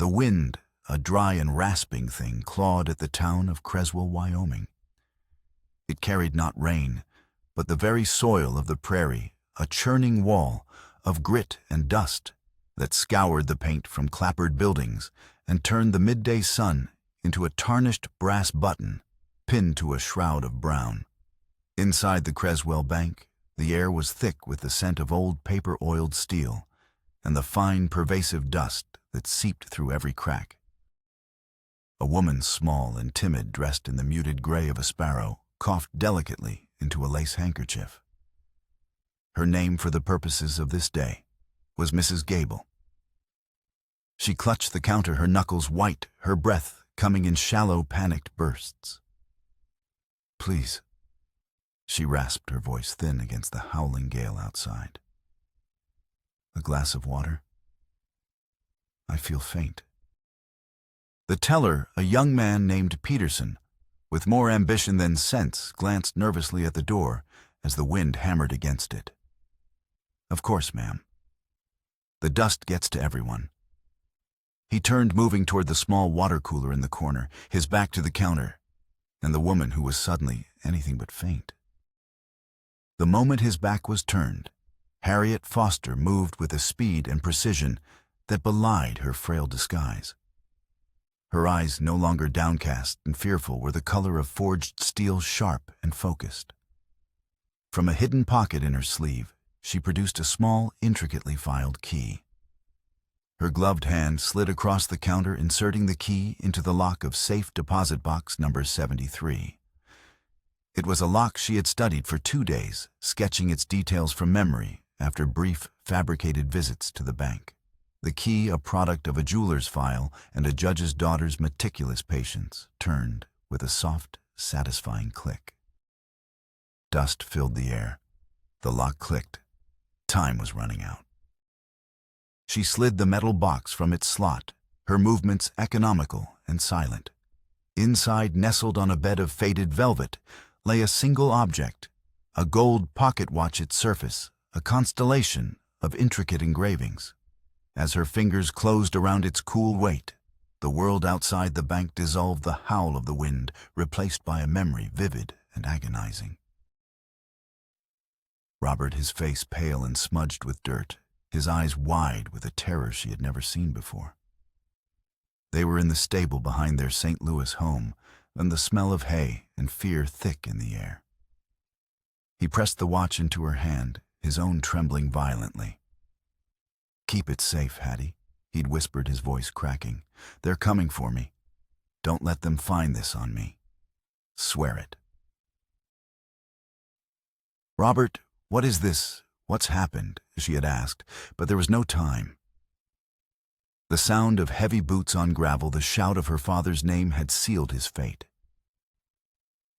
The wind, a dry and rasping thing, clawed at the town of Creswell, Wyoming. It carried not rain, but the very soil of the prairie, a churning wall of grit and dust that scoured the paint from clappered buildings and turned the midday sun into a tarnished brass button pinned to a shroud of brown. Inside the Creswell bank, the air was thick with the scent of old paper-oiled steel and the fine, pervasive dust that seeped through every crack. A woman, small and timid, dressed in the muted gray of a sparrow, coughed delicately into a lace handkerchief. Her name for the purposes of this day was Mrs. Gable. She clutched the counter, her knuckles white, her breath coming in shallow, panicked bursts. "Please," she rasped, her voice thin against the howling gale outside. "A glass of water? I feel faint." The teller, a young man named Peterson, with more ambition than sense, glanced nervously at the door as the wind hammered against it. "Of course, ma'am. The dust gets to everyone." He turned, moving toward the small water cooler in the corner, his back to the counter, and the woman who was suddenly anything but faint. The moment his back was turned, Harriet Foster moved with a speed and precision that belied her frail disguise. Her eyes, no longer downcast and fearful, were the color of forged steel, sharp and focused. From a hidden pocket in her sleeve, she produced a small, intricately filed key. Her gloved hand slid across the counter, inserting the key into the lock of safe deposit box number 73. It was a lock she had studied for 2 days, sketching its details from memory after brief, fabricated visits to the bank. The key, a product of a jeweler's file and a judge's daughter's meticulous patience, turned with a soft, satisfying click. Dust filled the air. The lock clicked. Time was running out. She slid the metal box from its slot, her movements economical and silent. Inside, nestled on a bed of faded velvet, lay a single object, a gold pocket watch, its surface, a constellation of intricate engravings. As her fingers closed around its cool weight, the world outside the bank dissolved, the howl of the wind replaced by a memory vivid and agonizing. Robert, his face pale and smudged with dirt, his eyes wide with a terror she had never seen before. They were in the stable behind their St. Louis home, and the smell of hay and fear thick in the air. He pressed the watch into her hand, his own trembling violently. "Keep it safe, Hattie," he'd whispered, his voice cracking. "They're coming for me. Don't let them find this on me. Swear it." "Robert, what is this? What's happened?" she had asked, but there was no time. The sound of heavy boots on gravel, the shout of her father's name, had sealed his fate.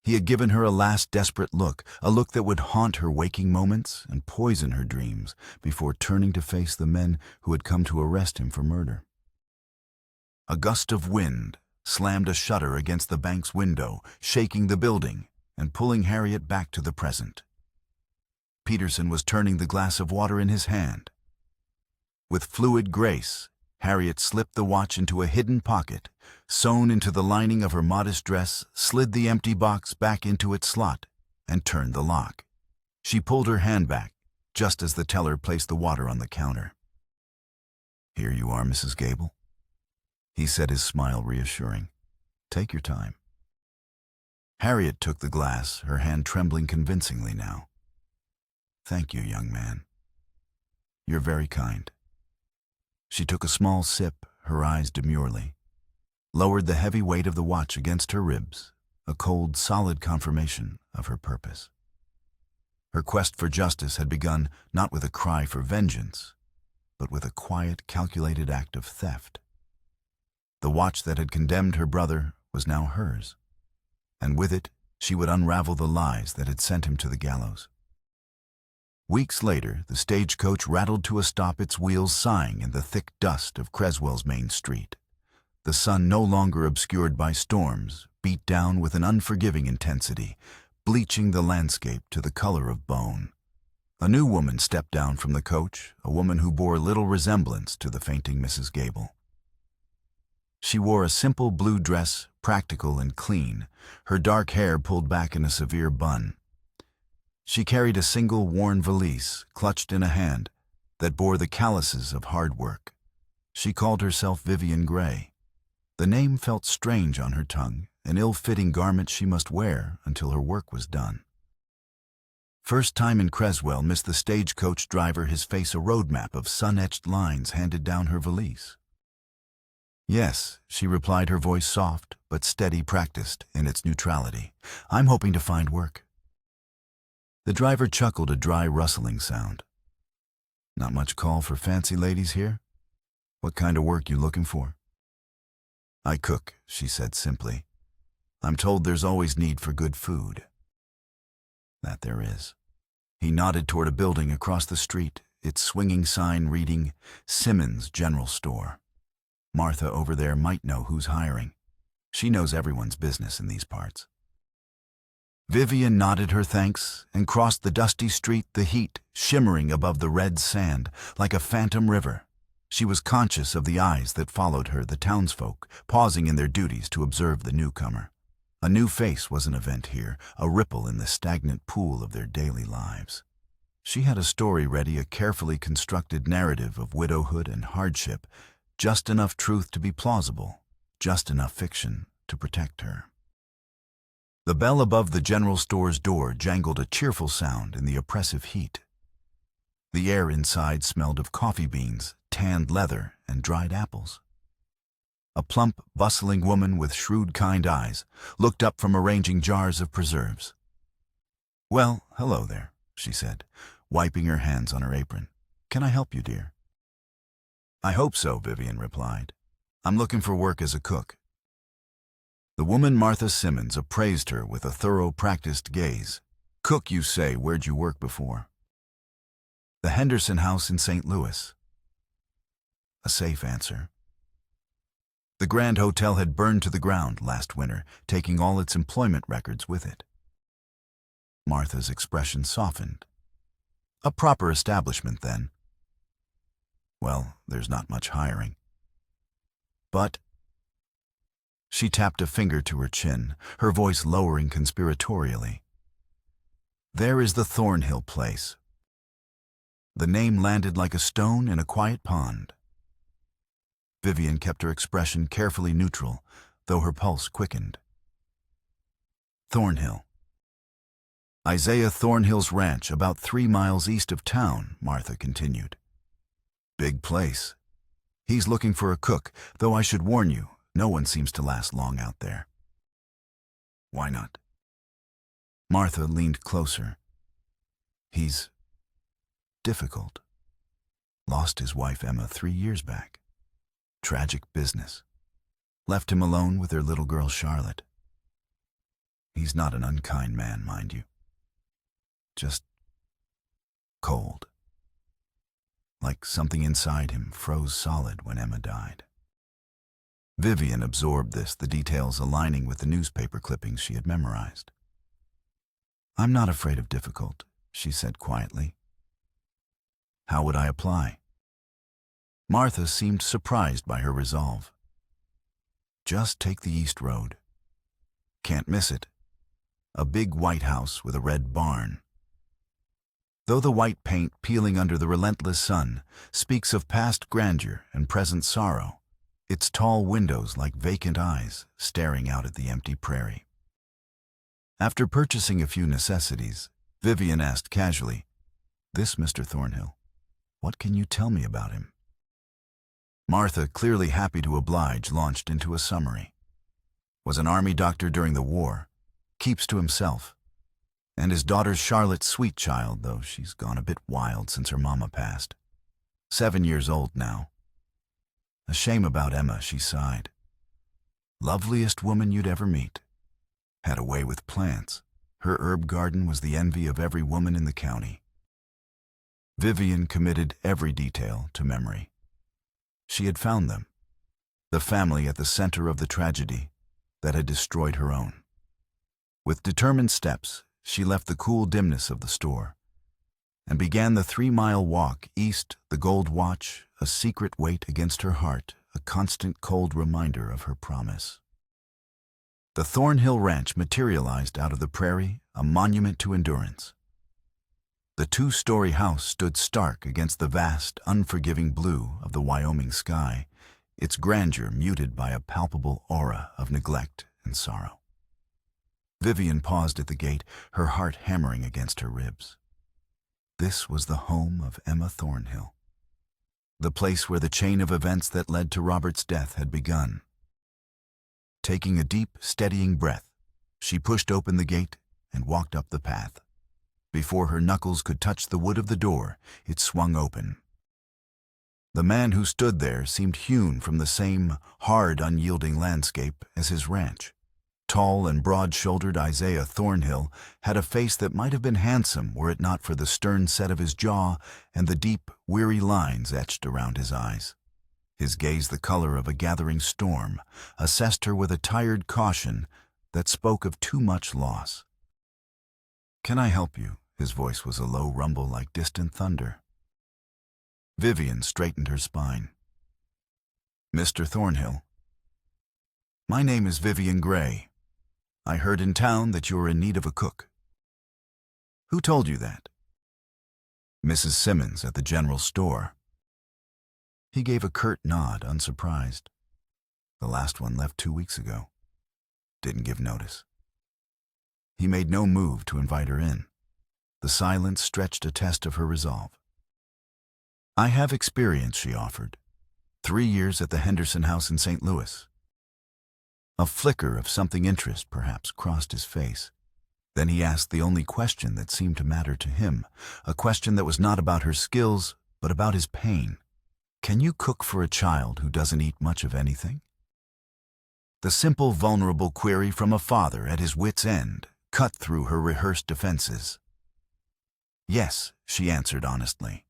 He had given her a last desperate look, a look that would haunt her waking moments and poison her dreams, before turning to face the men who had come to arrest him for murder. A gust of wind slammed a shutter against the bank's window, shaking the building and pulling Harriet back to the present. Peterson was turning the glass of water in his hand. With fluid grace, Harriet slipped the watch into a hidden pocket, sewn into the lining of her modest dress, slid the empty box back into its slot, and turned the lock. She pulled her hand back, just as the teller placed the water on the counter. "Here you are, Mrs. Gable," he said, his smile reassuring. "Take your time." Harriet took the glass, her hand trembling convincingly now. "Thank you, young man. You're very kind." She took a small sip, her eyes demurely, lowered the heavy weight of the watch against her ribs, a cold, solid confirmation of her purpose. Her quest for justice had begun not with a cry for vengeance, but with a quiet, calculated act of theft. The watch that had condemned her brother was now hers, and with it she would unravel the lies that had sent him to the gallows. Weeks later, the stagecoach rattled to a stop, its wheels sighing in the thick dust of Creswell's main street. The sun, no longer obscured by storms, beat down with an unforgiving intensity, bleaching the landscape to the color of bone. A new woman stepped down from the coach, a woman who bore little resemblance to the fainting Mrs. Gable. She wore a simple blue dress, practical and clean, her dark hair pulled back in a severe bun. She carried a single worn valise, clutched in a hand, that bore the calluses of hard work. She called herself Vivian Gray. The name felt strange on her tongue, an ill-fitting garment she must wear until her work was done. First time in Creswell missed the stagecoach driver his face a roadmap of sun-etched lines handed down her valise. "Yes," she replied, her voice soft but steady, practiced in its neutrality. "I'm hoping to find work." The driver chuckled, a dry rustling sound. "Not much call for fancy ladies here? What kind of work you looking for?" "I cook," she said simply. "I'm told there's always need for good food." "That there is." He nodded toward a building across the street, its swinging sign reading Simmons General Store. "Martha over there might know who's hiring. She knows everyone's business in these parts." Vivian nodded her thanks and crossed the dusty street, the heat shimmering above the red sand like a phantom river. She was conscious of the eyes that followed her, the townsfolk, pausing in their duties to observe the newcomer. A new face was an event here, a ripple in the stagnant pool of their daily lives. She had a story ready, a carefully constructed narrative of widowhood and hardship, just enough truth to be plausible, just enough fiction to protect her. The bell above the general store's door jangled a cheerful sound in the oppressive heat. The air inside smelled of coffee beans, tanned leather, and dried apples. A plump, bustling woman with shrewd, kind eyes looked up from arranging jars of preserves. "Well, hello there," she said, wiping her hands on her apron. "Can I help you, dear?" "I hope so," Vivian replied. "I'm looking for work as a cook." The woman, Martha Simmons, appraised her with a thorough, practiced gaze. "Cook, you say? Where'd you work before?" "The Henderson House in St. Louis." A safe answer. The Grand Hotel had burned to the ground last winter, taking all its employment records with it. Martha's expression softened. "A proper establishment, then." "Well, there's not much hiring." "But—" She tapped a finger to her chin, her voice lowering conspiratorially. "There is the Thornhill place." The name landed like a stone in a quiet pond. Vivian kept her expression carefully neutral, though her pulse quickened. Thornhill. "Isaiah Thornhill's ranch, about 3 miles east of town," Martha continued. "Big place. He's looking for a cook, though I should warn you, no one seems to last long out there." "Why not?" Martha leaned closer. "He's difficult. Lost his wife Emma 3 years back. Tragic business. Left him alone with their little girl Charlotte. He's not an unkind man, mind you. Just cold. Like something inside him froze solid when Emma died." Vivian absorbed this, the details aligning with the newspaper clippings she had memorized. "I'm not afraid of difficult," she said quietly. "How would I apply?" Martha seemed surprised by her resolve. "Just take the East Road. Can't miss it. A big white house with a red barn. Though the white paint peeling under the relentless sun speaks of past grandeur and present sorrow, its tall windows like vacant eyes staring out at the empty prairie." After purchasing a few necessities, Vivian asked casually, "This Mr. Thornhill, what can you tell me about him?" Martha, clearly happy to oblige, launched into a summary. Was an army doctor during the war, keeps to himself, and his daughter's Charlotte's sweet child, though she's gone a bit wild since her mama passed. 7 years old now. A shame about Emma, she sighed. Loveliest woman you'd ever meet. Had a way with plants. Her herb garden was the envy of every woman in the county. Vivian committed every detail to memory. She had found them, the family at the center of the tragedy that had destroyed her own. With determined steps, she left the cool dimness of the store and began the 3-mile walk east, the gold watch a secret weight against her heart, a constant cold reminder of her promise. The Thornhill Ranch materialized out of the prairie, a monument to endurance. The two-story house stood stark against the vast, unforgiving blue of the Wyoming sky, its grandeur muted by a palpable aura of neglect and sorrow. Vivian paused at the gate, her heart hammering against her ribs. This was the home of Emma Thornhill, the place where the chain of events that led to Robert's death had begun. Taking a deep, steadying breath, she pushed open the gate and walked up the path. Before her knuckles could touch the wood of the door, it swung open. The man who stood there seemed hewn from the same hard, unyielding landscape as his ranch. Tall and broad-shouldered Isaiah Thornhill had a face that might have been handsome were it not for the stern set of his jaw and the deep, weary lines etched around his eyes. His gaze, the color of a gathering storm, assessed her with a tired caution that spoke of too much loss. "Can I help you?" His voice was a low rumble like distant thunder. Vivian straightened her spine. "Mr. Thornhill?" "My name is Vivian Gray. I heard in town that you were in need of a cook." "Who told you that?" "Mrs. Simmons at the general store." He gave a curt nod, unsurprised. "The last one left 2 weeks ago. Didn't give notice." He made no move to invite her in. The silence stretched a test of her resolve. "I have experience," she offered. 3 years at the Henderson House in St. Louis." A flicker of something interest, perhaps, crossed his face. Then he asked the only question that seemed to matter to him, a question that was not about her skills, but about his pain. "Can you cook for a child who doesn't eat much of anything?" The simple, vulnerable query from a father at his wit's end cut through her rehearsed defenses. "Yes," she answered honestly.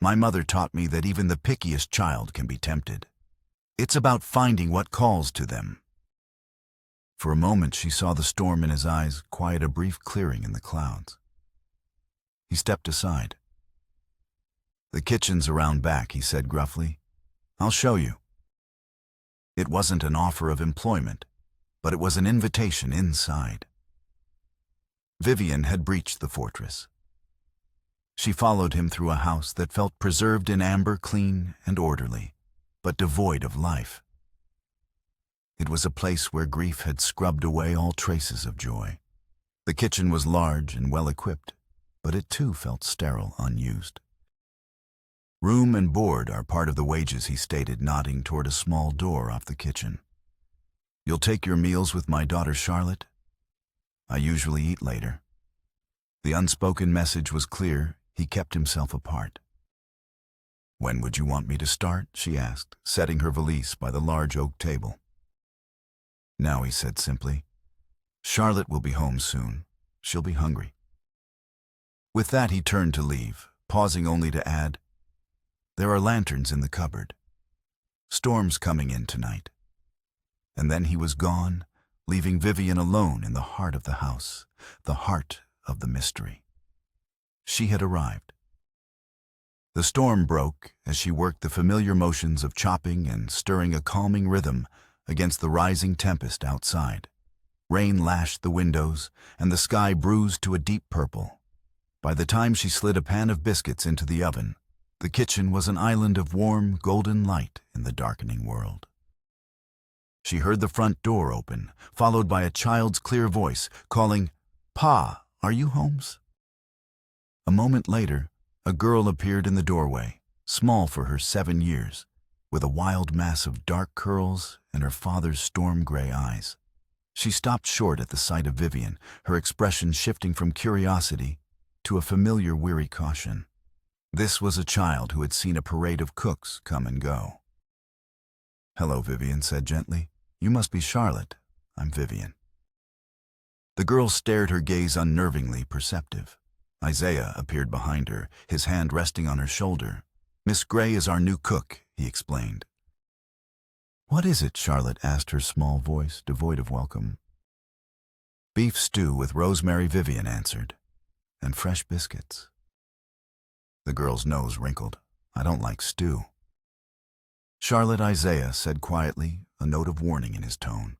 "My mother taught me that even the pickiest child can be tempted. It's about finding what calls to them." For a moment she saw the storm in his eyes quiet a brief clearing in the clouds. He stepped aside. "The kitchen's around back," he said gruffly. "I'll show you." It wasn't an offer of employment, but it was an invitation inside. Vivian had breached the fortress. She followed him through a house that felt preserved in amber, clean and orderly, but devoid of life. It was a place where grief had scrubbed away all traces of joy. The kitchen was large and well-equipped, but it too felt sterile, unused. "Room and board are part of the wages," he stated, nodding toward a small door off the kitchen. "You'll take your meals with my daughter Charlotte? I usually eat later." The unspoken message was clear. He kept himself apart. "When would you want me to start?" she asked, setting her valise by the large oak table. "Now," he said simply. "Charlotte will be home soon. She'll be hungry." With that he turned to leave, pausing only to add, "There are lanterns in the cupboard. Storm's coming in tonight." And then he was gone, leaving Vivian alone in the heart of the house, the heart of the mystery. She had arrived. The storm broke as she worked the familiar motions of chopping and stirring a calming rhythm against the rising tempest outside. Rain lashed the windows, and the sky bruised to a deep purple. By the time she slid a pan of biscuits into the oven, the kitchen was an island of warm, golden light in the darkening world. She heard the front door open, followed by a child's clear voice calling, "Pa, are you Holmes?" A moment later, a girl appeared in the doorway, small for her 7 years, with a wild mass of dark curls and her father's storm-gray eyes. She stopped short at the sight of Vivian, her expression shifting from curiosity to a familiar weary caution. This was a child who had seen a parade of cooks come and go. "Hello," Vivian said gently. "You must be Charlotte. I'm Vivian." The girl stared, her gaze unnervingly perceptive. Isaiah appeared behind her, his hand resting on her shoulder. "Miss Gray is our new cook," he explained. "What is it?" Charlotte asked, her small voice devoid of welcome. "Beef stew with rosemary," Vivian answered, "and fresh biscuits." The girl's nose wrinkled. "I don't like stew." Charlotte, Isaiah said quietly, a note of warning in his tone.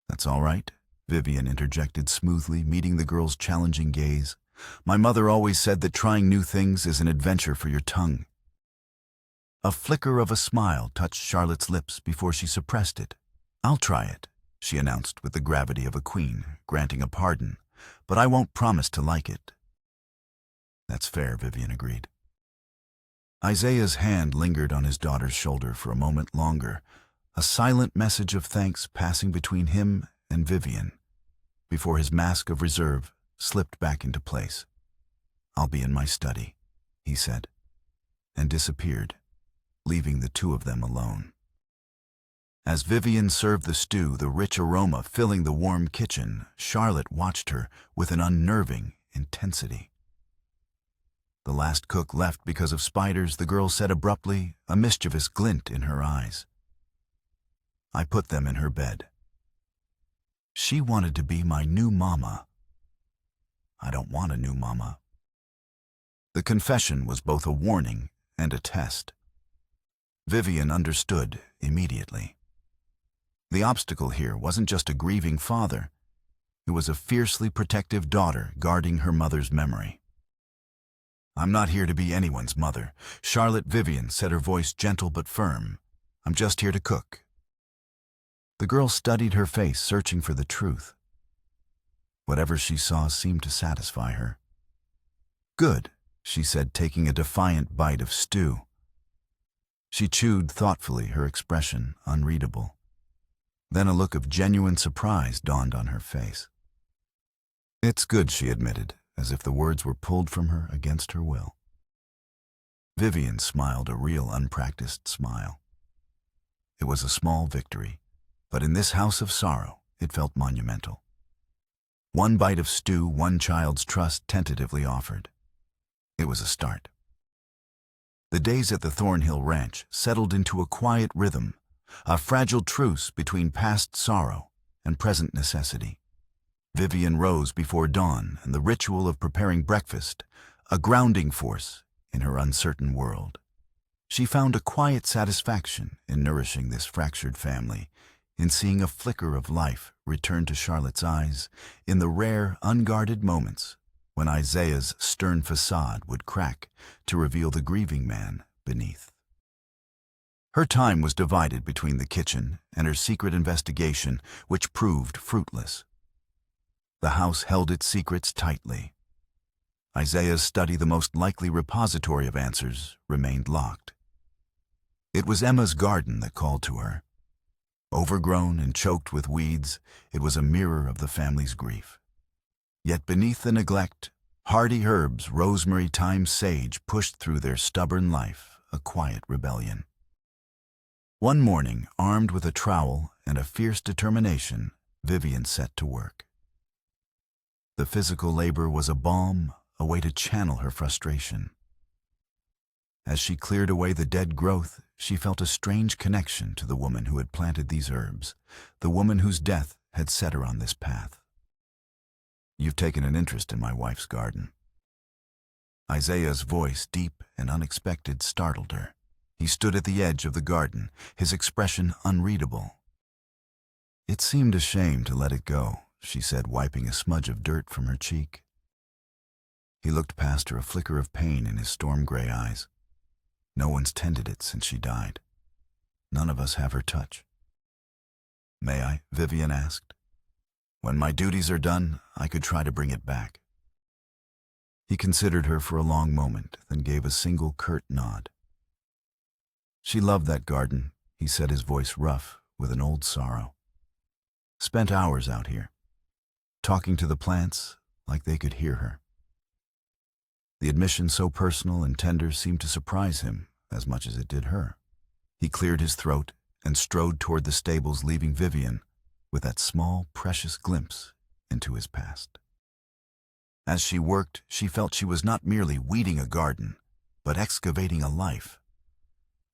That's all right, Vivian interjected smoothly, meeting the girl's challenging gaze. My mother always said that trying new things is an adventure for your tongue. A flicker of a smile touched Charlotte's lips before she suppressed it. I'll try it, she announced with the gravity of a queen, granting a pardon, but I won't promise to like it. That's fair, Vivian agreed. Isaiah's hand lingered on his daughter's shoulder for a moment longer, a silent message of thanks passing between him and Vivian, before his mask of reserve slipped back into place. I'll be in my study, he said, and disappeared, leaving the two of them alone. As Vivian served the stew, the rich aroma filling the warm kitchen, Charlotte watched her with an unnerving intensity. The last cook left because of spiders, the girl said abruptly, a mischievous glint in her eyes. I put them in her bed. She wanted to be my new mama. I don't want a new mama. The confession was both a warning and a test. Vivian understood immediately. The obstacle here wasn't just a grieving father. It was a fiercely protective daughter guarding her mother's memory. I'm not here to be anyone's mother, Charlotte, Vivian said, her voice gentle but firm. I'm just here to cook. The girl studied her face, searching for the truth. Whatever she saw seemed to satisfy her. Good, she said, taking a defiant bite of stew. She chewed thoughtfully, her expression unreadable. Then a look of genuine surprise dawned on her face. It's good, she admitted, as if the words were pulled from her against her will. Vivian smiled, a real unpracticed smile. It was a small victory, but in this house of sorrow, it felt monumental. One bite of stew, one child's trust tentatively offered. It was a start. The days at the Thornhill Ranch settled into a quiet rhythm, a fragile truce between past sorrow and present necessity. Vivian rose before dawn, and the ritual of preparing breakfast, a grounding force in her uncertain world. She found a quiet satisfaction in nourishing this fractured family, in seeing a flicker of life return to Charlotte's eyes, in the rare, unguarded moments when Isaiah's stern facade would crack to reveal the grieving man beneath. Her time was divided between the kitchen and her secret investigation, which proved fruitless. The house held its secrets tightly. Isaiah's study, the most likely repository of answers, remained locked. It was Emma's garden that called to her. Overgrown and choked with weeds, it was a mirror of the family's grief. Yet beneath the neglect, hardy herbs, rosemary, thyme, sage pushed through their stubborn life, a quiet rebellion. One morning, armed with a trowel and a fierce determination, Vivian set to work. The physical labor was a balm, a way to channel her frustration. As she cleared away the dead growth, she felt a strange connection to the woman who had planted these herbs, the woman whose death had set her on this path. You've taken an interest in my wife's garden. Isaiah's voice, deep and unexpected, startled her. He stood at the edge of the garden, his expression unreadable. It seemed a shame to let it go, she said, wiping a smudge of dirt from her cheek. He looked past her, a flicker of pain in his storm-gray eyes. No one's tended it since she died. None of us have her touch. May I? Vivian asked. When my duties are done, I could try to bring it back. He considered her for a long moment, then gave a single curt nod. She loved that garden, he said, his voice rough with an old sorrow. Spent hours out here, talking to the plants like they could hear her. The admission, so personal and tender, seemed to surprise him as much as it did her. He cleared his throat and strode toward the stables, leaving Vivian with that small, precious glimpse into his past. As she worked, she felt she was not merely weeding a garden, but excavating a life.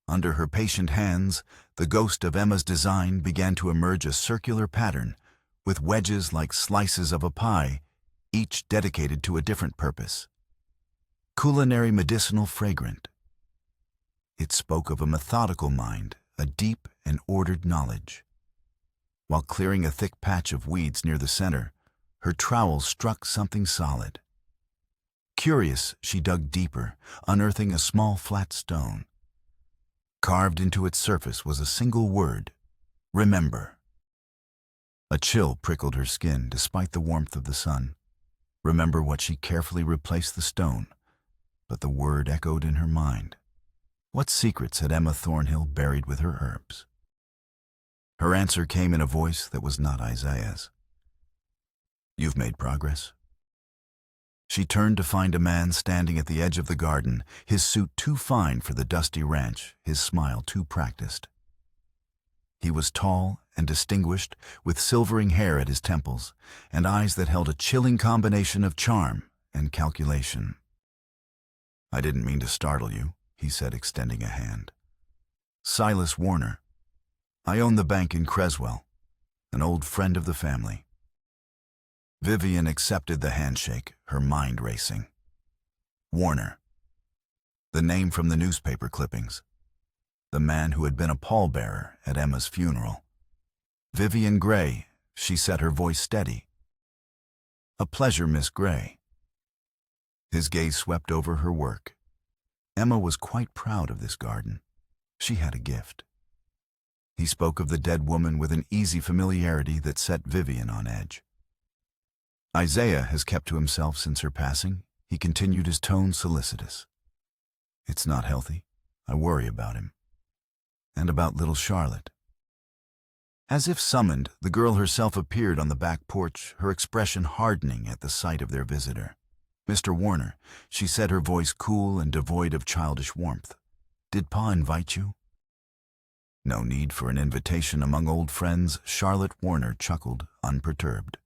Under her patient hands, the ghost of Emma's design began to emerge, a circular pattern, with wedges like slices of a pie, each dedicated to a different purpose. Culinary, medicinal, fragrant. It spoke of a methodical mind, a deep and ordered knowledge. While clearing a thick patch of weeds near the center, her trowel struck something solid. Curious, she dug deeper, unearthing a small flat stone. Carved into its surface was a single word: remember. A chill prickled her skin despite the warmth of the sun. Remember what she carefully replaced the stone, but the word echoed in her mind. What secrets had Emma Thornhill buried with her herbs? Her answer came in a voice that was not Isaiah's. You've made progress. She turned to find a man standing at the edge of the garden, his suit too fine for the dusty ranch, his smile too practiced. He was tall and distinguished, with silvering hair at his temples, and eyes that held a chilling combination of charm and calculation. I didn't mean to startle you, he said, extending a hand. Silas Warner. I own the bank in Creswell, an old friend of the family. Vivian accepted the handshake, her mind racing. Warner. The name from the newspaper clippings. The man who had been a pallbearer at Emma's funeral. Vivian Gray, she said, her voice steady. A pleasure, Miss Gray. His gaze swept over her work. Emma was quite proud of this garden. She had a gift. He spoke of the dead woman with an easy familiarity that set Vivian on edge. Isaiah has kept to himself since her passing, he continued, his tone solicitous. It's not healthy. I worry about him. And about little Charlotte. As if summoned, the girl herself appeared on the back porch, her expression hardening at the sight of their visitor. Mr. Warner, she said, her voice cool and devoid of childish warmth. Did Pa invite you? No need for an invitation among old friends, Charlotte Warner chuckled, unperturbed.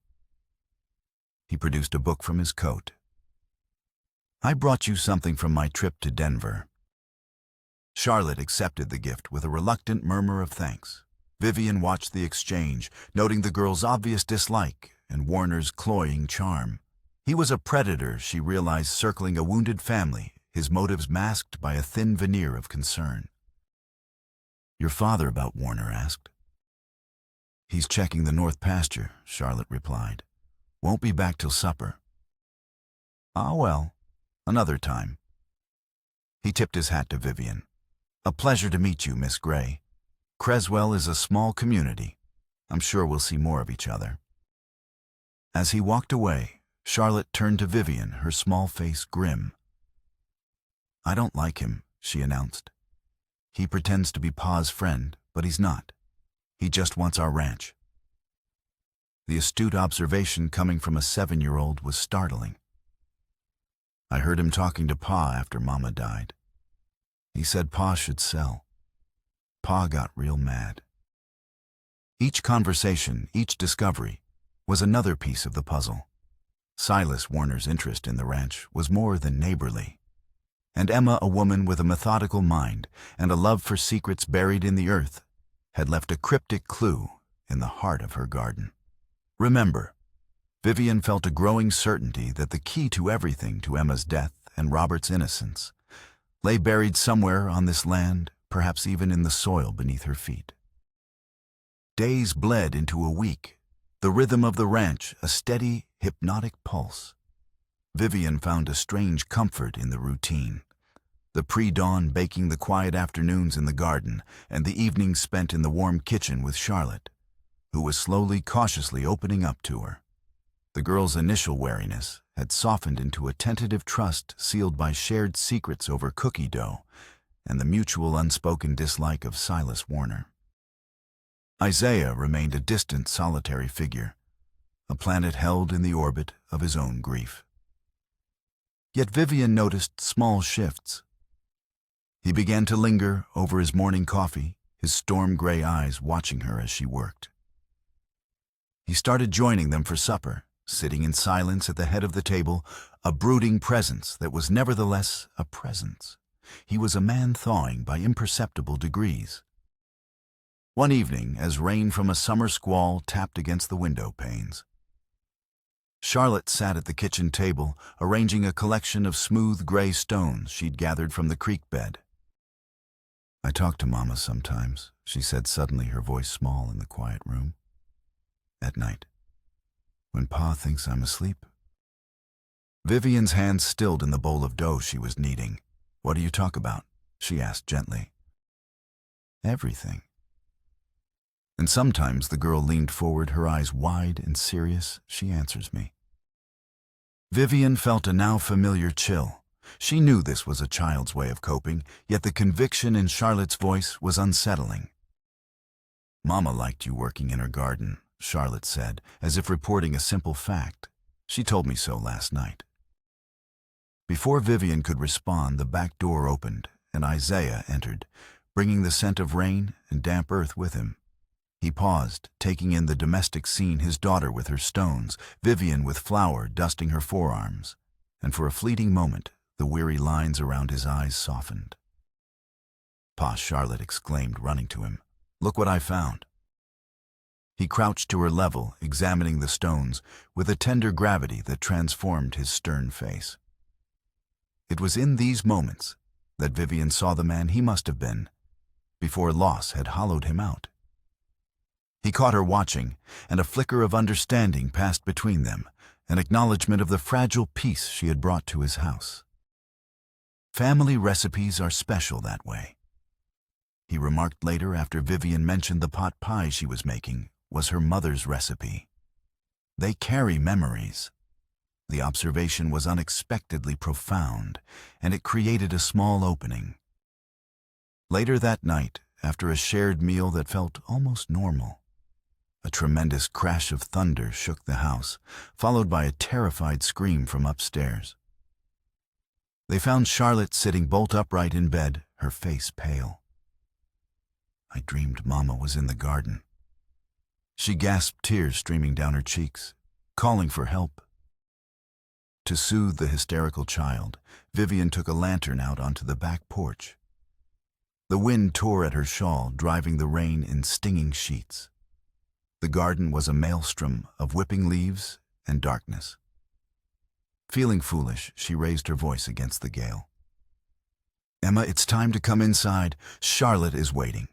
He produced a book from his coat. I brought you something from my trip to Denver. Charlotte accepted the gift with a reluctant murmur of thanks. Vivian watched the exchange, noting the girl's obvious dislike and Warner's cloying charm. He was a predator, she realized, circling a wounded family, his motives masked by a thin veneer of concern. Your father about Warner asked. He's checking the north pasture, Charlotte replied. Won't be back till supper. Ah, well, another time. He tipped his hat to Vivian. A pleasure to meet you, Miss Gray. Creswell is a small community. I'm sure we'll see more of each other. As he walked away, Charlotte turned to Vivian, her small face grim. I don't like him, she announced. He pretends to be Pa's friend, but he's not. He just wants our ranch. The astute observation coming from a 7-year-old was startling. I heard him talking to Pa after Mama died. He said Pa should sell. Pa got real mad. Each conversation, each discovery, was another piece of the puzzle. Silas Warner's interest in the ranch was more than neighborly. And Emma, a woman with a methodical mind and a love for secrets buried in the earth, had left a cryptic clue in the heart of her garden. Remember, Vivian felt a growing certainty that the key to everything, to Emma's death and Robert's innocence, lay buried somewhere on this land, perhaps even in the soil beneath her feet. Days bled into a week, the rhythm of the ranch a steady, hypnotic pulse. Vivian found a strange comfort in the routine. The pre-dawn baking, the quiet afternoons in the garden, and the evenings spent in the warm kitchen with Charlotte, who was slowly, cautiously opening up to her. The girl's initial wariness had softened into a tentative trust sealed by shared secrets over cookie dough and the mutual unspoken dislike of Silas Warner. Isaiah remained a distant, solitary figure, a planet held in the orbit of his own grief. Yet Vivian noticed small shifts. He began to linger over his morning coffee, his storm-gray eyes watching her as she worked. He started joining them for supper, sitting in silence at the head of the table, a brooding presence that was nevertheless a presence. He was a man thawing by imperceptible degrees. One evening, as rain from a summer squall tapped against the window panes, Charlotte sat at the kitchen table, arranging a collection of smooth gray stones she'd gathered from the creek bed. I talk to Mama sometimes, she said suddenly, her voice small in the quiet room. At night, when Pa thinks I'm asleep. Vivian's hands stilled in the bowl of dough she was kneading. What do you talk about? She asked gently. Everything. And sometimes the girl leaned forward, her eyes wide and serious. She answers me. Vivian felt a now familiar chill. She knew this was a child's way of coping, yet the conviction in Charlotte's voice was unsettling. Mama liked you working in her garden, Charlotte said, as if reporting a simple fact. She told me so last night. Before Vivian could respond, the back door opened, and Isaiah entered, bringing the scent of rain and damp earth with him. He paused, taking in the domestic scene, his daughter with her stones, Vivian with flour dusting her forearms, and for a fleeting moment, the weary lines around his eyes softened. Pa, Charlotte exclaimed, running to him. Look what I found. He crouched to her level, examining the stones, with a tender gravity that transformed his stern face. It was in these moments that Vivian saw the man he must have been, before loss had hollowed him out. He caught her watching, and a flicker of understanding passed between them, an acknowledgement of the fragile peace she had brought to his house. Family recipes are special that way. He remarked later, after Vivian mentioned the pot pie she was making was her mother's recipe. They carry memories. The observation was unexpectedly profound, and it created a small opening. Later that night, after a shared meal that felt almost normal, a tremendous crash of thunder shook the house, followed by a terrified scream from upstairs. They found Charlotte sitting bolt upright in bed, her face pale. I dreamed Mama was in the garden. She gasped, tears streaming down her cheeks, calling for help. To soothe the hysterical child, Vivian took a lantern out onto the back porch. The wind tore at her shawl, driving the rain in stinging sheets. The garden was a maelstrom of whipping leaves and darkness. Feeling foolish, she raised her voice against the gale. Emma, it's time to come inside. Charlotte is waiting.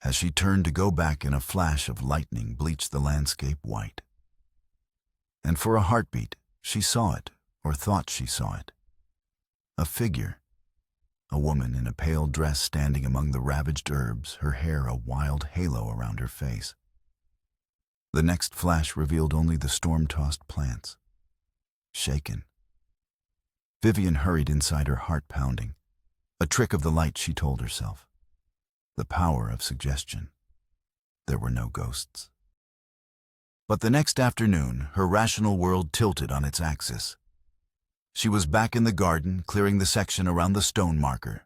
As she turned to go back, in a flash of lightning bleached the landscape white. And for a heartbeat, she saw it, or thought she saw it. A figure. A woman in a pale dress standing among the ravaged herbs, her hair a wild halo around her face. The next flash revealed only the storm-tossed plants. Shaken. Vivian hurried inside, her heart pounding. A trick of the light, she told herself. The power of suggestion. There were no ghosts. But the next afternoon, her rational world tilted on its axis. She was back in the garden, clearing the section around the stone marker.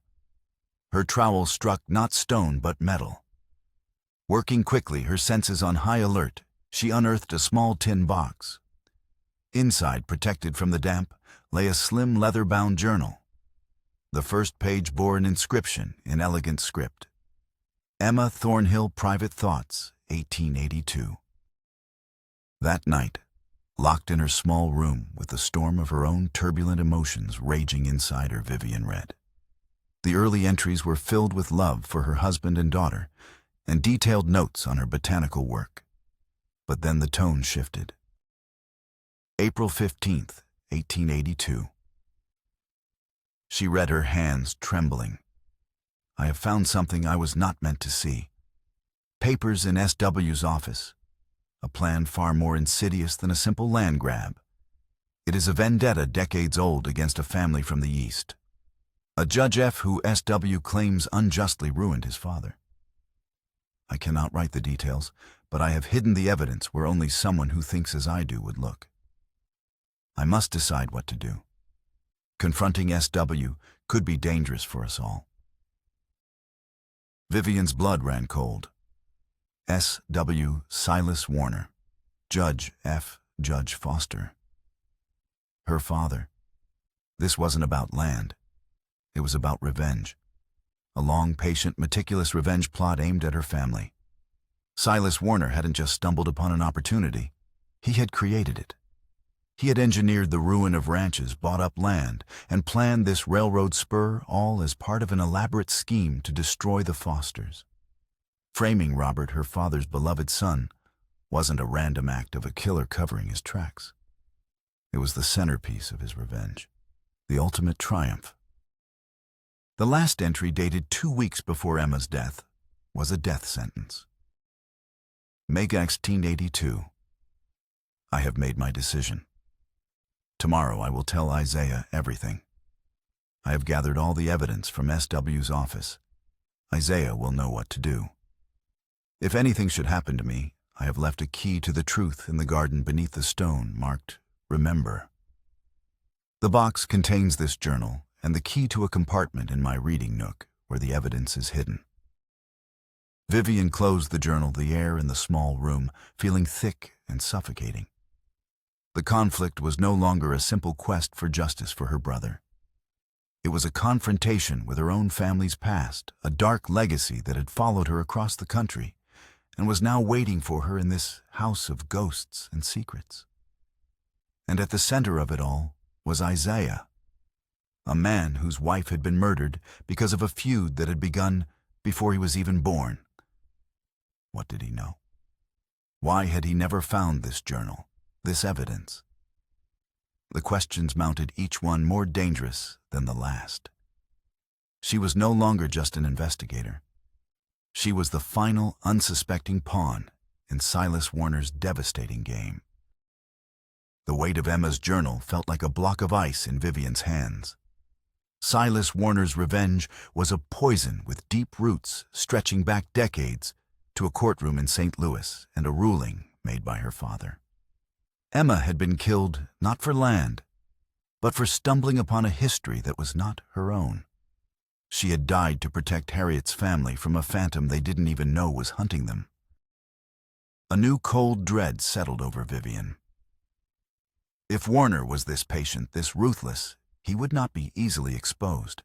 Her trowel struck not stone but metal. Working quickly, her senses on high alert, she unearthed a small tin box. Inside, protected from the damp, lay a slim leather-bound journal. The first page bore an inscription in elegant script. Emma Thornhill, Private Thoughts, 1882. That night, locked in her small room with the storm of her own turbulent emotions raging inside her, Vivian read. The early entries were filled with love for her husband and daughter, and detailed notes on her botanical work. But then the tone shifted. April 15th, 1882. She read, her hands trembling. I have found something I was not meant to see. Papers in S.W.'s office. A plan far more insidious than a simple land grab. It is a vendetta decades old against a family from the East. A Judge F. who S.W. claims unjustly ruined his father. I cannot write the details, but I have hidden the evidence where only someone who thinks as I do would look. I must decide what to do. Confronting S.W. could be dangerous for us all. Vivian's blood ran cold. S.W. Silas Warner. Judge F. Judge Foster. Her father. This wasn't about land. It was about revenge. A long, patient, meticulous revenge plot aimed at her family. Silas Warner hadn't just stumbled upon an opportunity. He had created it. He had engineered the ruin of ranches, bought up land, and planned this railroad spur all as part of an elaborate scheme to destroy the Fosters. Framing Robert, her father's beloved son, wasn't a random act of a killer covering his tracks. It was the centerpiece of his revenge, the ultimate triumph. The last entry, dated 2 weeks before Emma's death, was a death sentence. May 1982. I have made my decision. Tomorrow I will tell Isaiah everything. I have gathered all the evidence from SW's office. Isaiah will know what to do. If anything should happen to me, I have left a key to the truth in the garden beneath the stone marked Remember. The box contains this journal and the key to a compartment in my reading nook where the evidence is hidden. Vivian closed the journal, the air in the small room feeling thick and suffocating. The conflict was no longer a simple quest for justice for her brother. It was a confrontation with her own family's past, a dark legacy that had followed her across the country and was now waiting for her in this house of ghosts and secrets. And at the center of it all was Isaiah, a man whose wife had been murdered because of a feud that had begun before he was even born. What did he know? Why had he never found this journal, this evidence? The questions mounted, each one more dangerous than the last. She was no longer just an investigator. She was the final, unsuspecting pawn in Silas Warner's devastating game. The weight of Emma's journal felt like a block of ice in Vivian's hands. Silas Warner's revenge was a poison with deep roots stretching back decades to a courtroom in St. Louis and a ruling made by her father. Emma had been killed not for land, but for stumbling upon a history that was not her own. She had died to protect Harriet's family from a phantom they didn't even know was hunting them. A new cold dread settled over Vivian. If Warner was this patient, this ruthless, he would not be easily exposed.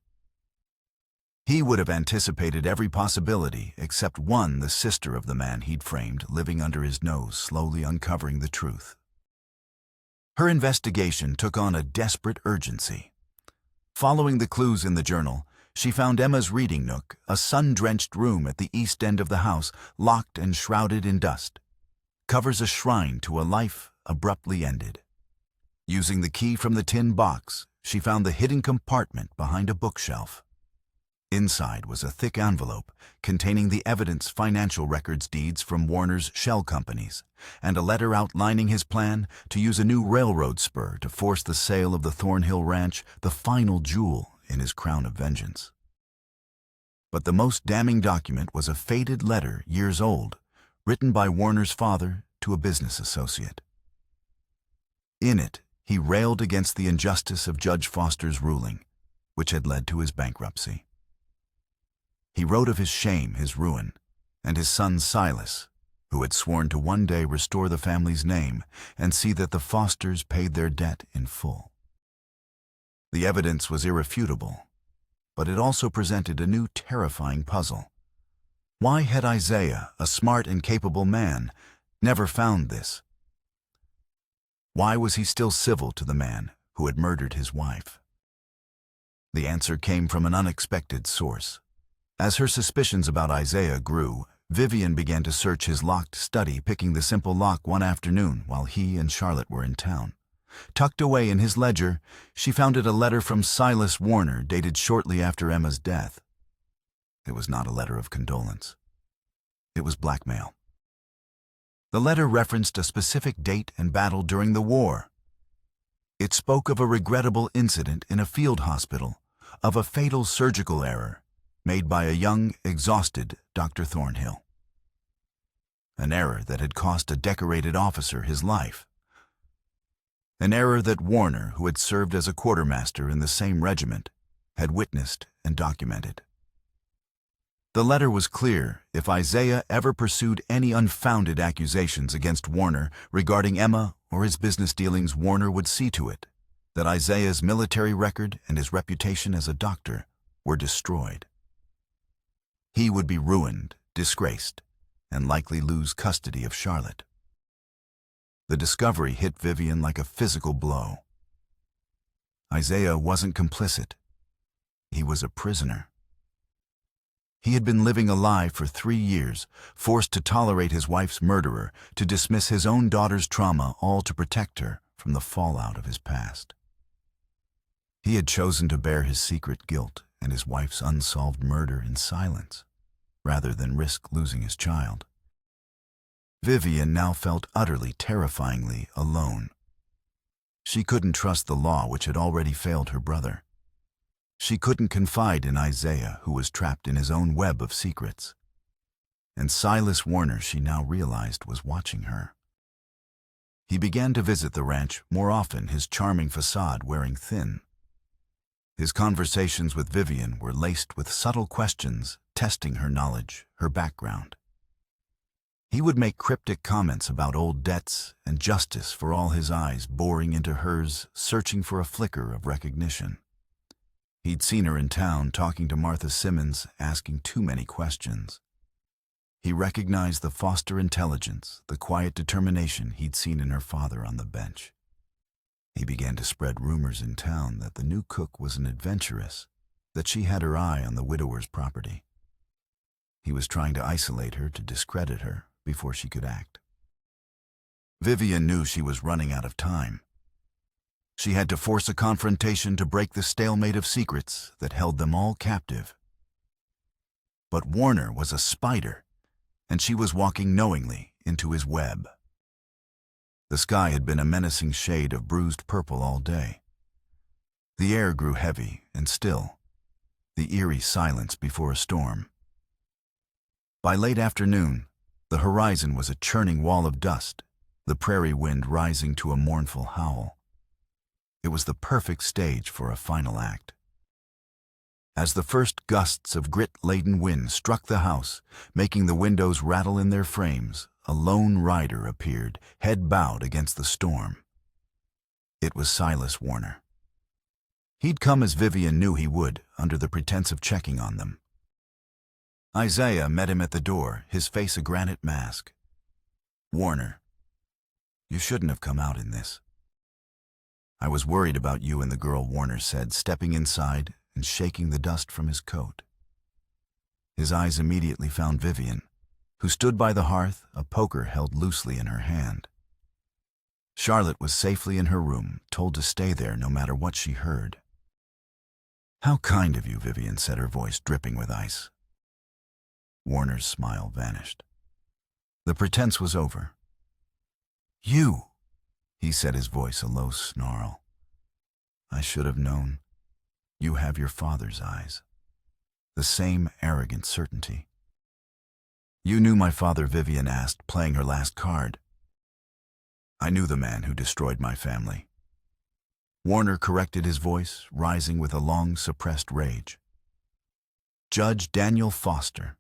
He would have anticipated every possibility except one, the sister of the man he'd framed, living under his nose, slowly uncovering the truth. Her investigation took on a desperate urgency. Following the clues in the journal, she found Emma's reading nook, a sun-drenched room at the east end of the house, locked and shrouded in dust. Covers a shrine to a life abruptly ended. Using the key from the tin box, she found the hidden compartment behind a bookshelf. Inside was a thick envelope containing the evidence, financial records, deeds from Warner's shell companies, and a letter outlining his plan to use a new railroad spur to force the sale of the Thornhill Ranch, the final jewel in his crown of vengeance. But the most damning document was a faded letter, years old, written by Warner's father to a business associate. In it, he railed against the injustice of Judge Foster's ruling, which had led to his bankruptcy. He wrote of his shame, his ruin, and his son Silas, who had sworn to one day restore the family's name and see that the Fosters paid their debt in full. The evidence was irrefutable, but it also presented a new terrifying puzzle. Why had Isaiah, a smart and capable man, never found this? Why was he still civil to the man who had murdered his wife? The answer came from an unexpected source. As her suspicions about Isaiah grew, Vivian began to search his locked study, picking the simple lock one afternoon while he and Charlotte were in town. Tucked away in his ledger, she found a letter from Silas Warner dated shortly after Emma's death. It was not a letter of condolence. It was blackmail. The letter referenced a specific date and battle during the war. It spoke of a regrettable incident in a field hospital, of a fatal surgical error made by a young, exhausted Dr. Thornhill. An error that had cost a decorated officer his life. An error that Warner, who had served as a quartermaster in the same regiment, had witnessed and documented. The letter was clear: if Isaiah ever pursued any unfounded accusations against Warner regarding Emma or his business dealings, Warner would see to it that Isaiah's military record and his reputation as a doctor were destroyed. He would be ruined, disgraced, and likely lose custody of Charlotte. The discovery hit Vivian like a physical blow. Isaiah wasn't complicit. He was a prisoner. He had been living a lie for 3 years, forced to tolerate his wife's murderer, to dismiss his own daughter's trauma, all to protect her from the fallout of his past. He had chosen to bear his secret guilt and his wife's unsolved murder in silence, rather than risk losing his child. Vivian now felt utterly, terrifyingly alone. She couldn't trust the law which had already failed her brother. She couldn't confide in Isaiah, who was trapped in his own web of secrets. And Silas Warner, she now realized, was watching her. He began to visit the ranch more often, his charming facade wearing thin. His conversations with Vivian were laced with subtle questions, testing her knowledge, her background. He would make cryptic comments about old debts and justice, for all his eyes boring into hers, searching for a flicker of recognition. He'd seen her in town talking to Martha Simmons, asking too many questions. He recognized the Foster intelligence, the quiet determination he'd seen in her father on the bench. He began to spread rumors in town that the new cook was an adventuress, that she had her eye on the widower's property. He was trying to isolate her, to discredit her, before she could act. Vivian knew she was running out of time. She had to force a confrontation to break the stalemate of secrets that held them all captive. But Warner was a spider, and she was walking knowingly into his web. The sky had been a menacing shade of bruised purple all day. The air grew heavy and still, the eerie silence before a storm. By late afternoon, the horizon was a churning wall of dust, the prairie wind rising to a mournful howl. It was the perfect stage for a final act. As the first gusts of grit-laden wind struck the house, making the windows rattle in their frames, a lone rider appeared, head bowed against the storm. It was Silas Warner. He'd come as Vivian knew he would, under the pretense of checking on them. Isaiah met him at the door, his face a granite mask. "Warner, you shouldn't have come out in this." "I was worried about you and the girl," Warner said, stepping inside and shaking the dust from his coat. His eyes immediately found Vivian, who stood by the hearth, a poker held loosely in her hand. Charlotte was safely in her room, told to stay there no matter what she heard. "How kind of you," Vivian said, her voice dripping with ice. Warner's smile vanished. The pretense was over. "You," he said, his voice a low snarl. "I should have known. You have your father's eyes. The same arrogant certainty." "You knew my father?" Vivian asked, playing her last card. "I knew the man who destroyed my family." Warner corrected his voice, rising with a long-suppressed rage. "Judge Daniel Foster.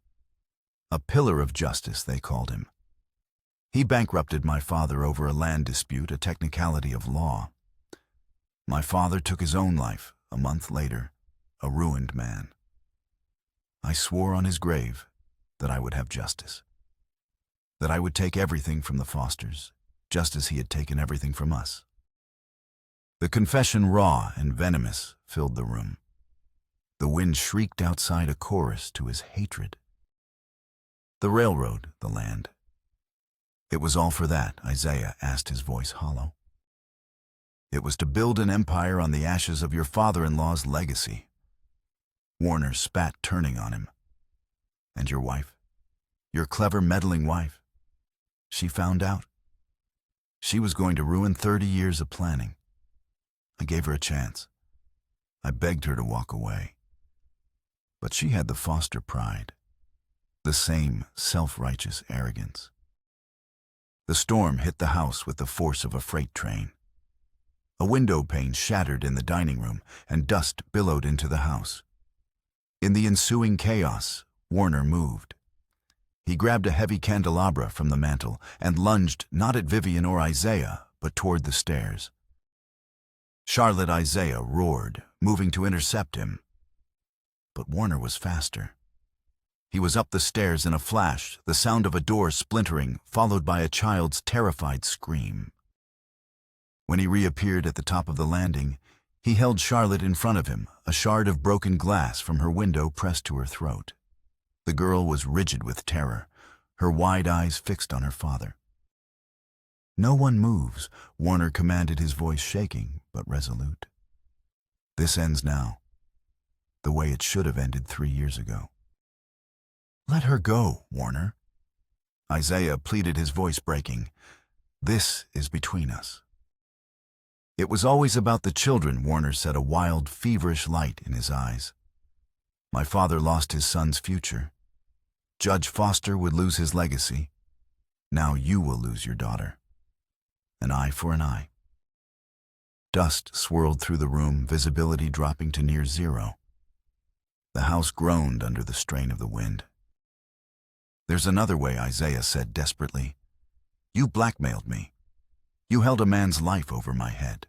A pillar of justice, they called him. He bankrupted my father over a land dispute, a technicality of law. My father took his own life a month later, a ruined man. I swore on his grave that I would have justice, that I would take everything from the Fosters, just as he had taken everything from us." The confession, raw and venomous, filled the room. The wind shrieked outside a chorus to his hatred. The railroad, the land. It was all for that, Isaiah asked, his voice hollow. "It was to build an empire on the ashes of your father-in-law's legacy." Warner spat, turning on him. "And your wife? Your clever, meddling wife? She found out. She was going to ruin 30 years of planning. I gave her a chance. I begged her to walk away. But she had the Foster pride, the same self-righteous arrogance." The storm hit the house with the force of a freight train. A window pane shattered in the dining room, and dust billowed into the house. In the ensuing chaos, Warner moved. He grabbed a heavy candelabra from the mantel and lunged not at Vivian or Isaiah, but toward the stairs. Charlotte, Isaiah roared, moving to intercept him. But Warner was faster. He was up the stairs in a flash, the sound of a door splintering, followed by a child's terrified scream. When he reappeared at the top of the landing, he held Charlotte in front of him, a shard of broken glass from her window pressed to her throat. The girl was rigid with terror, her wide eyes fixed on her father. "No one moves," Warner commanded, his voice shaking but resolute. "This ends now, the way it should have ended 3 years ago." "Let her go, Warner." Isaiah pleaded, his voice breaking. "This is between us." "It was always about the children," Warner said, a wild, feverish light in his eyes. "My father lost his son's future. Judge Foster would lose his legacy. Now you will lose your daughter. An eye for an eye." Dust swirled through the room, visibility dropping to near zero. The house groaned under the strain of the wind. "There's another way," Isaiah said desperately. "You blackmailed me. You held a man's life over my head.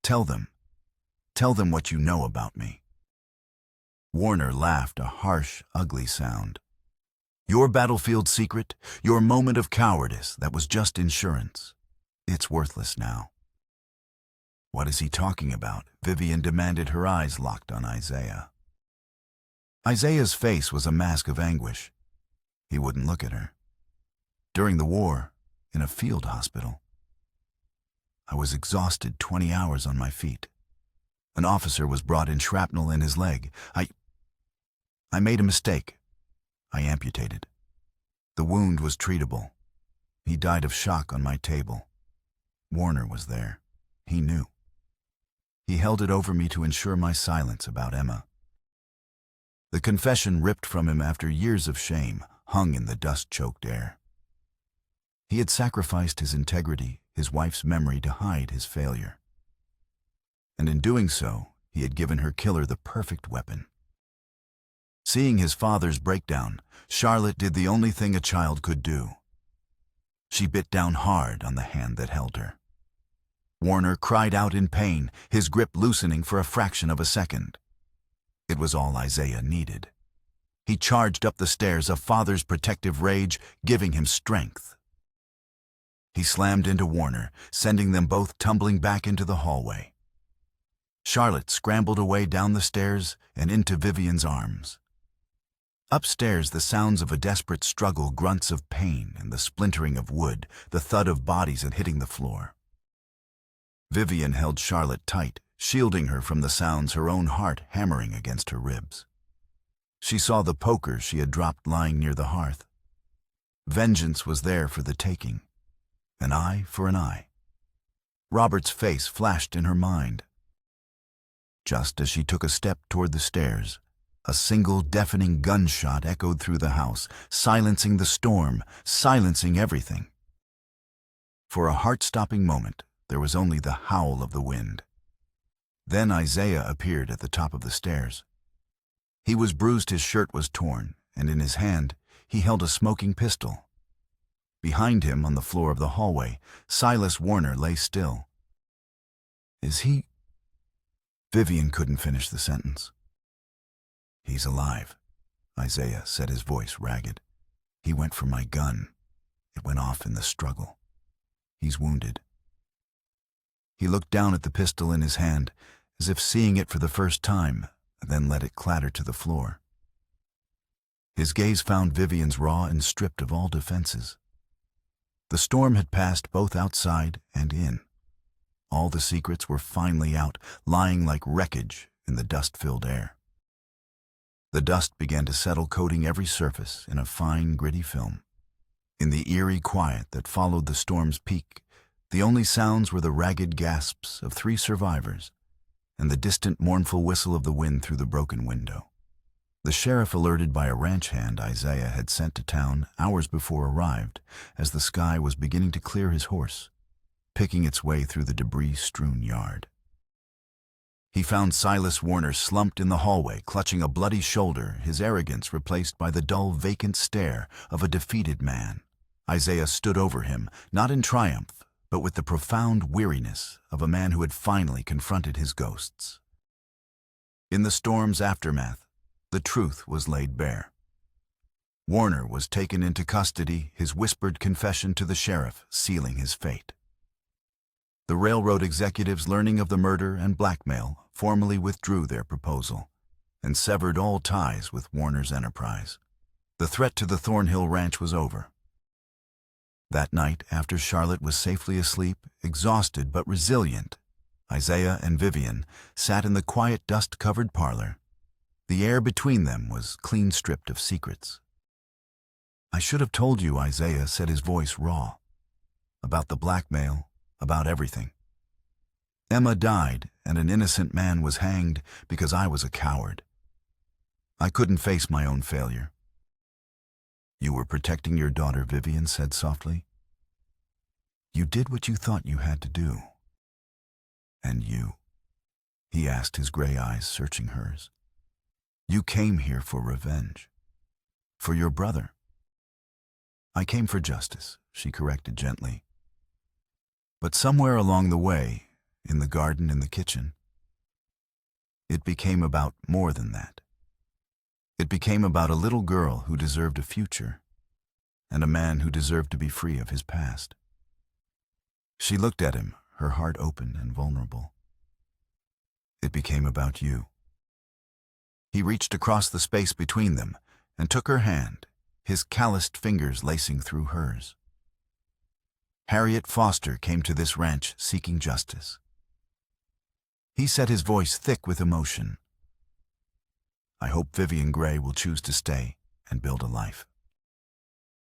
Tell them what you know about me." Warner laughed, a harsh, ugly sound. "Your battlefield secret, your moment of cowardice, that was just insurance. It's worthless now." "What is he talking about?" Vivian demanded, her eyes locked on Isaiah. Isaiah's face was a mask of anguish. He wouldn't look at her. "During the war, in a field hospital, I was exhausted, 20 hours on my feet. An officer was brought in, shrapnel in his leg. I made a mistake. I amputated. The wound was treatable. He died of shock on my table. Warner was there. He knew. He held it over me to ensure my silence about Emma." The confession, ripped from him after years of shame, hung in the dust-choked air. He had sacrificed his integrity, his wife's memory, to hide his failure. And in doing so, he had given her killer the perfect weapon. Seeing his father's breakdown, Charlotte did the only thing a child could do. She bit down hard on the hand that held her. Warner cried out in pain, his grip loosening for a fraction of a second. It was all Isaiah needed. He charged up the stairs, a father's protective rage giving him strength. He slammed into Warner, sending them both tumbling back into the hallway. Charlotte scrambled away down the stairs and into Vivian's arms. Upstairs, the sounds of a desperate struggle, grunts of pain and the splintering of wood, the thud of bodies hitting the floor. Vivian held Charlotte tight, shielding her from the sounds, her own heart hammering against her ribs. She saw the poker she had dropped lying near the hearth. Vengeance was there for the taking. An eye for an eye. Robert's face flashed in her mind. Just as she took a step toward the stairs, a single deafening gunshot echoed through the house, silencing the storm, silencing everything. For a heart-stopping moment, there was only the howl of the wind. Then Isaiah appeared at the top of the stairs. He was bruised, his shirt was torn, and in his hand he held a smoking pistol. Behind him, on the floor of the hallway, Silas Warner lay still. "Is he—" Vivian couldn't finish the sentence. "He's alive," Isaiah said, his voice ragged. "He went for my gun. It went off in the struggle. He's wounded." He looked down at the pistol in his hand, as if seeing it for the first time, then let it clatter to the floor. His gaze found Vivian's raw and stripped of all defenses. The storm had passed both outside and in. All the secrets were finally out, lying like wreckage in the dust-filled air. The dust began to settle, coating every surface in a fine, gritty film. In the eerie quiet that followed the storm's peak, the only sounds were the ragged gasps of 3 survivors and the distant, mournful whistle of the wind through the broken window. The sheriff, alerted by a ranch hand Isaiah had sent to town hours before, arrived as the sky was beginning to clear his horse, picking its way through the debris-strewn yard. He found Silas Warner slumped in the hallway, clutching a bloody shoulder, his arrogance replaced by the dull, vacant stare of a defeated man. Isaiah stood over him, not in triumph, but with the profound weariness of a man who had finally confronted his ghosts. In the storm's aftermath, the truth was laid bare. Warner was taken into custody, his whispered confession to the sheriff sealing his fate. The railroad executives, learning of the murder and blackmail, formally withdrew their proposal and severed all ties with Warner's enterprise. The threat to the Thornhill Ranch was over. That night, after Charlotte was safely asleep, exhausted but resilient, Isaiah and Vivian sat in the quiet, dust-covered parlor. The air between them was clean stripped of secrets. "I should have told you," Isaiah said, his voice raw. "About the blackmail, about everything. Emma died, and an innocent man was hanged because I was a coward. I couldn't face my own failure." "You were protecting your daughter," Vivian said softly. "You did what you thought you had to do." "And you?" he asked, his gray eyes searching hers. "You came here for revenge. For your brother." "I came for justice," she corrected gently. But somewhere along the way, in the garden, in the kitchen, it became about more than that. It became about a little girl who deserved a future, and a man who deserved to be free of his past. She looked at him, her heart open and vulnerable. "It became about you." He reached across the space between them and took her hand, his calloused fingers lacing through hers. "Harriet Foster came to this ranch seeking justice." He said, his voice thick with emotion. "I hope Vivian Gray will choose to stay and build a life."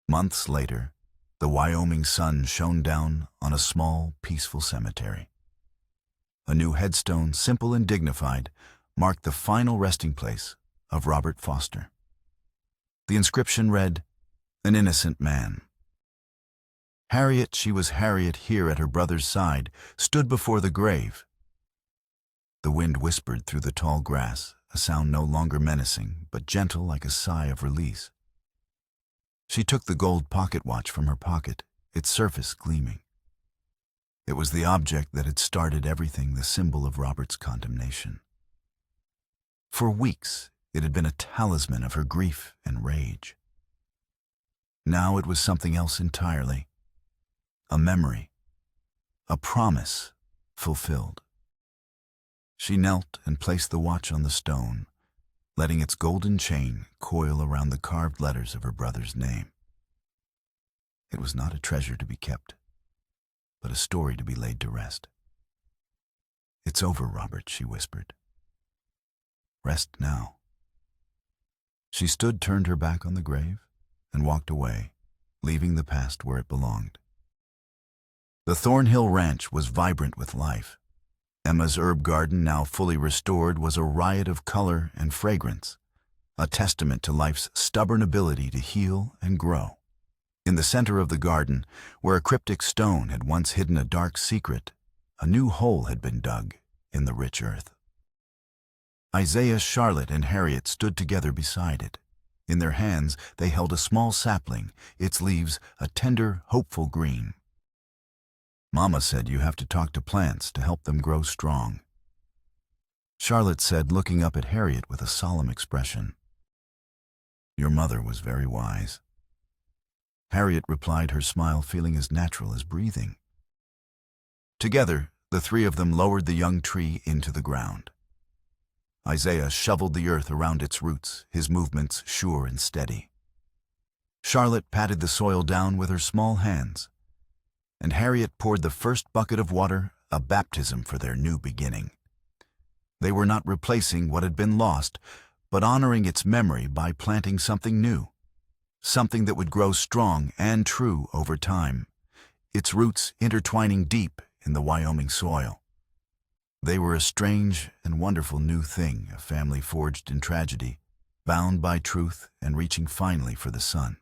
Months later, the Wyoming sun shone down on a small, peaceful cemetery. A new headstone, simple and dignified, marked the final resting place of Robert Foster. The inscription read, "An innocent man." Harriet, she was Harriet here at her brother's side, stood before the grave. The wind whispered through the tall grass, a sound no longer menacing, but gentle like a sigh of release. She took the gold pocket watch from her pocket, its surface gleaming. It was the object that had started everything, the symbol of Robert's condemnation. For weeks, it had been a talisman of her grief and rage. Now it was something else entirely. A memory, a promise fulfilled. She knelt and placed the watch on the stone, letting its golden chain coil around the carved letters of her brother's name. It was not a treasure to be kept, but a story to be laid to rest. "It's over, Robert," she whispered. "Rest now." She stood, turned her back on the grave, and walked away, leaving the past where it belonged. The Thornhill Ranch was vibrant with life. Emma's herb garden, now fully restored, was a riot of color and fragrance, a testament to life's stubborn ability to heal and grow. In the center of the garden, where a cryptic stone had once hidden a dark secret, a new hole had been dug in the rich earth. Isaiah, Charlotte, and Harriet stood together beside it. In their hands, they held a small sapling, its leaves a tender, hopeful green. "Mama said you have to talk to plants to help them grow strong," Charlotte said, looking up at Harriet with a solemn expression. "Your mother was very wise." Harriet replied, her smile feeling as natural as breathing. Together, the three of them lowered the young tree into the ground. Isaiah shoveled the earth around its roots, his movements sure and steady. Charlotte patted the soil down with her small hands, and Harriet poured the first bucket of water, a baptism for their new beginning. They were not replacing what had been lost, but honoring its memory by planting something new, something that would grow strong and true over time, its roots intertwining deep in the Wyoming soil. They were a strange and wonderful new thing, a family forged in tragedy, bound by truth and reaching finally for the sun.